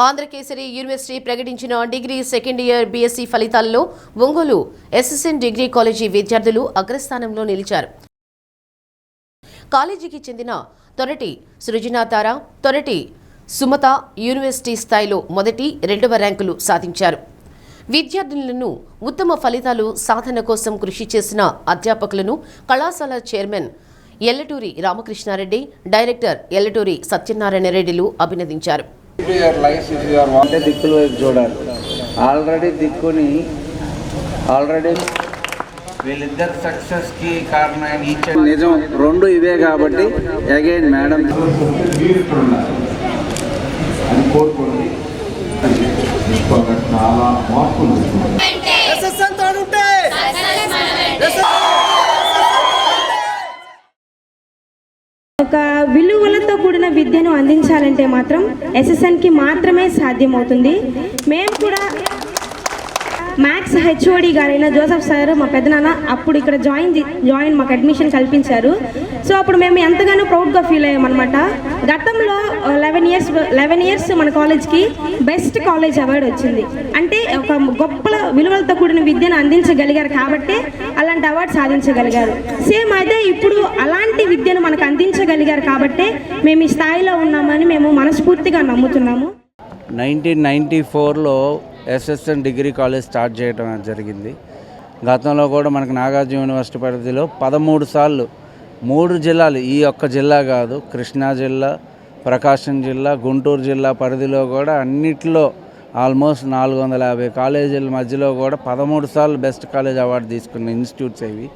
Andhrakesari university ప్రకటించిన degree second year BSc ఫలితాల్లో Ongole SSN degree college విద్యార్థులు అగ్రస్థానంలో నిలిచారు. కాలేజీకి చెందిన తొరటి సృజనాతార, తొరటి సుమత యూనివర్సిటీ స్థాయిలో మొదటి, రెండవ ర్యాంకులు సాధించారు. విద్యార్థులను ఉత్తమ ఫలితాలు సాధన కోసం కృషి చేసిన అధ్యాపకులను కళాశాల చైర్మన్ ఎల్లటూరి రామకృష్ణారెడ్డి, డైరెక్టర్ ఎల్లటూరి సత్యనారాయణ రెడ్డిలు అభినందించారు. దిక్కుల వైపు చూడాలి. ఆల్రెడీ వీళ్ళిద్దరు సక్సెస్ కి కారణం నిజం రెండు ఇవే కాబట్టి అగైన్ మేడం ఒక విలువలతో కూడిన విద్యను అందించాలంటే మాత్రం ఎస్ఎస్ఎన్కి మాత్రమే సాధ్యమవుతుంది. మేము కూడా మ్యాథ్స్ హెచ్ఓడి గారైన జోసెఫ్ సార్ మా పెద్దనాన్న అప్పుడు ఇక్కడ జాయిన్ మాకు అడ్మిషన్ కల్పించారు. సో అప్పుడు మేము ఎంతగానో ప్రౌడ్గా ఫీల్ అయ్యామన్నమాట. గతంలో 11 ఇయర్స్ మన కాలేజ్కి బెస్ట్ కాలేజ్ అవార్డు వచ్చింది. అంటే ఒక గొప్ప విలువలతో కూడిన విద్యను అందించగలిగారు కాబట్టి అలాంటి అవార్డు సాధించగలిగారు. సేమ్ అదే ఇప్పుడు అలాంటి విద్యను మనకు అందించగలిగారు కాబట్టి మేము ఈ స్థాయిలో ఉన్నామని మేము మనస్ఫూర్తిగా నమ్ముతున్నాము. 1994లో ఎస్ఎస్ఎన్ డిగ్రీ కాలేజ్ స్టార్ట్ చేయడం జరిగింది. గతంలో కూడా మనకు నాగార్జున యూనివర్సిటీ పరిధిలో 13 సార్లు 3 జిల్లాలు, ఈ ఒక్క జిల్లా కాదు, కృష్ణా జిల్లా, ప్రకాశం జిల్లా, గుంటూరు జిల్లా పరిధిలో కూడా అన్నిట్లో ఆల్మోస్ట్ 450 కాలేజీల మధ్యలో కూడా 13 సార్లు బెస్ట్ కాలేజ్ అవార్డు తీసుకున్న ఇన్స్టిట్యూట్స్ ఇవి.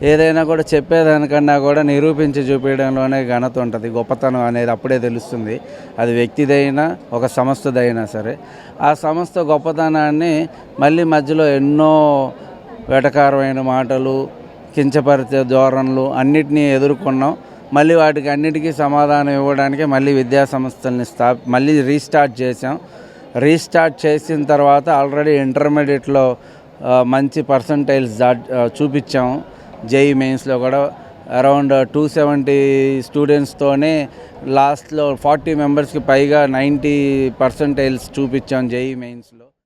ఏదైనా కూడా చెప్పేదానికన్నా కూడా నిరూపించి చూపించడంలోనే ఘనత ఉంటుంది, గొప్పతనం అనేది అప్పుడే తెలుస్తుంది. అది వ్యక్తిదైనా ఒక సంస్థదైనా సరే. ఆ సంస్థ గొప్పతనాన్ని మళ్ళీ మధ్యలో ఎన్నో వెటకారమైన మాటలు, కించపరిచే ధోరణులు అన్నిటినీ ఎదుర్కొన్నాం. మళ్ళీ వాటికి అన్నిటికీ సమాధానం ఇవ్వడానికి మళ్ళీ విద్యా సంస్థల్ని మళ్ళీ రీస్టార్ట్ చేసాం. రీస్టార్ట్ చేసిన తర్వాత ఆల్రెడీ ఇంటర్మీడియట్లో మంచి పర్సంటైల్స్ చూపించాము. జేఈ మెయిన్స్లో కూడా అరౌండ్ 270 స్టూడెంట్స్తోనే లాస్ట్లో 40 మెంబర్స్కి పైగా 90 పర్సంటైల్స్ చూపించాం జేఈ మెయిన్స్లో.